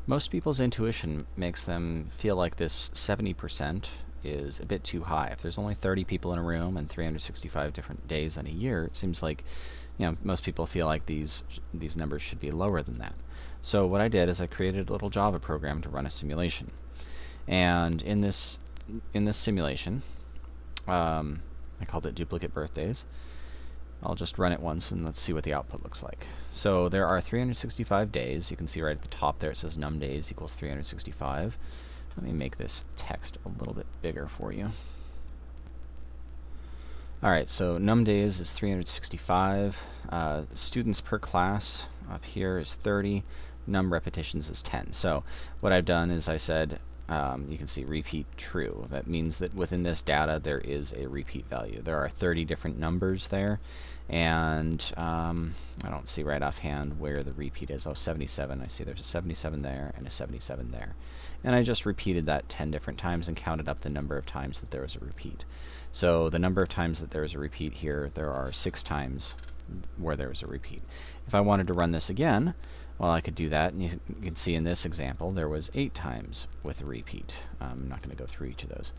Most people's intuition makes them feel like this 70% is a bit too high. If there's only 30 people in a room and 365 different days in a year, it seems like most people feel like these numbers should be lower than that. So what I did is I created a little Java program to run a simulation. And in this simulation, I called it duplicate birthdays. I'll just run it once and let's see what the output looks like. So there are 365 days. You can see right at the top there it says num days equals 365. Let me make this text a little bit bigger for you. Alright, so num days is 365. Students per class up here is 30. Num repetitions is 10. So what I've done is I said, you can see repeat true. That means that within this data there is a repeat value. There are 30 different numbers there, and I don't see right offhand where the repeat is. Oh, 77. I see there's a 77 there and a 77 there. And I just repeated that 10 different times and counted up the number of times that there was a repeat. So the number of times that there is a repeat here, there are 6 times where there was a repeat. If I wanted to run this again, well, I could do that, and you can see in this example there was 8 times with a repeat. I'm not going to go through each of those.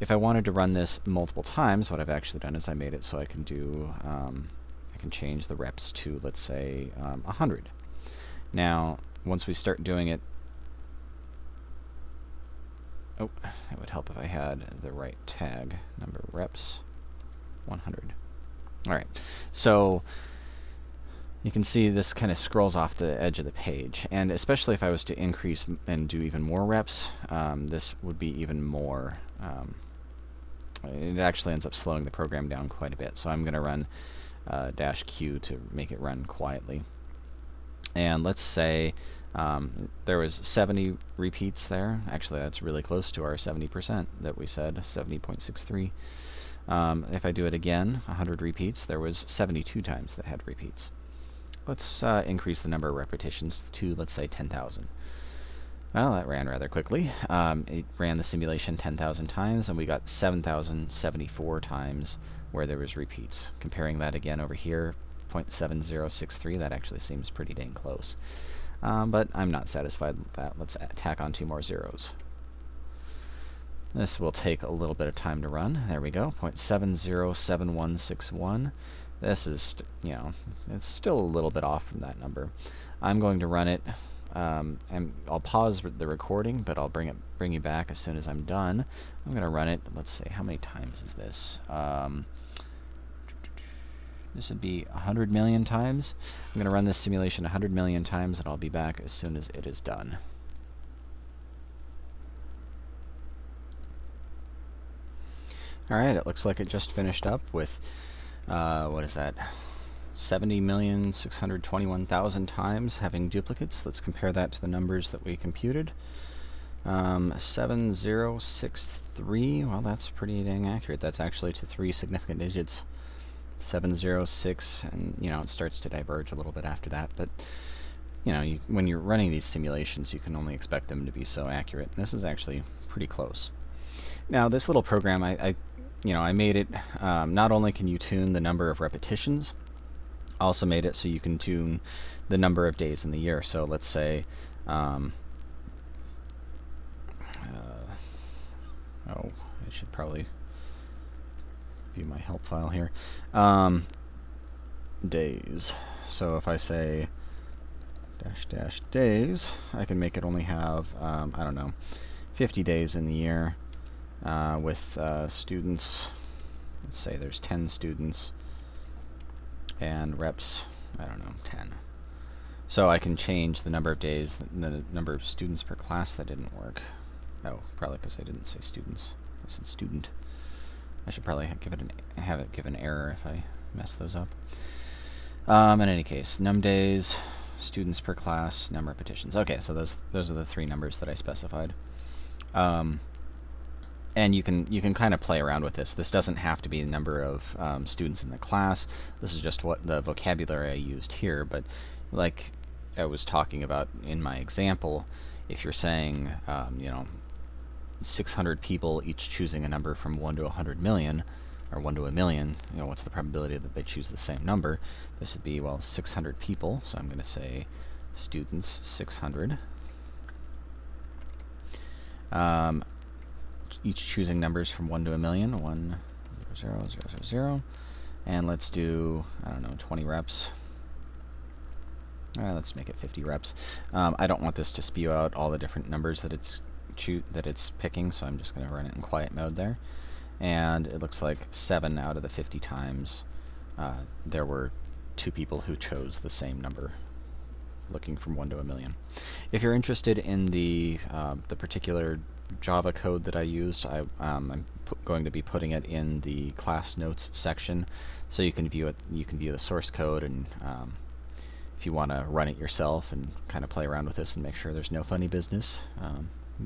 If I wanted to run this multiple times, what I've actually done is I made it so I can do, I can change the reps to, let's say, 100. Now, once we start doing it, oh, it would help if I had the right tag, number of reps, 100. All right, so you can see this kind of scrolls off the edge of the page, and especially if I was to increase and do even more reps, this would be even more, it actually ends up slowing the program down quite a bit. So I'm going to run -Q to make it run quietly. And let's say there was 70 repeats there. Actually, that's really close to our 70% that we said, 70.63. If I do it again, 100 repeats, there was 72 times that had repeats. Let's increase the number of repetitions to, let's say, 10,000. Well, that ran rather quickly. It ran the simulation 10,000 times, and we got 7,074 times where there was repeats. Comparing that again over here, 0.7063, that actually seems pretty dang close. But I'm not satisfied with that. Let's tack on 2 more zeros. This will take a little bit of time to run. There we go, 0.707161. This is, it's still a little bit off from that number. I'm going to run it, and I'll pause the recording, but I'll bring you back as soon as I'm done. I'm going to run it. Let's see, how many times is this? This would be 100 million times. I'm going to run this simulation 100 million times, and I'll be back as soon as it is done. Alright, it looks like it just finished up with, what is that, 70,621,000 times having duplicates. Let's compare that to the numbers that we computed. 7063, well, that's pretty dang accurate. That's actually to 3 significant digits. 706, and it starts to diverge a little bit after that, but when you're running these simulations, you can only expect them to be so accurate. This is actually pretty close. Now, this little program, I made it, not only can you tune the number of repetitions, I also made it so you can tune the number of days in the year. So let's say, oh, I should probably view my help file here. Days. So if I say --days, I can make it only have, I don't know, 50 days in the year. With students, let's say there's 10 students, and reps, I don't know, 10. So I can change the number of days, the number of students per class. That didn't work. Oh, probably because I didn't say students. I said student. I should probably have it give an error if I mess those up. In any case, num days, students per class, num repetitions. Okay, so those are the 3 numbers that I specified. And you can kind of play around with this. This doesn't have to be the number of students in the class. This is just what the vocabulary I used here. But like I was talking about in my example, if you're saying 600 people each choosing a number from 1 to 100 million, or 1 to a million, what's the probability that they choose the same number? This would be, well, 600 people. So I'm going to say students 600. Each choosing numbers from 1 to a million. 1, 0, 0, 0, 0. And let's do, I don't know, 20 reps. Let's make it 50 reps. I don't want this to spew out all the different numbers that it's picking, so I'm just going to run it in quiet mode there. And it looks like 7 out of the 50 times there were 2 people who chose the same number, looking from 1 to a million. If you're interested in the particular Java code that I used, I'm going to be putting it in the class notes section, so you can view it. You can view the source code, and if you want to run it yourself and kind of play around with this and make sure there's no funny business,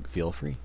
feel free.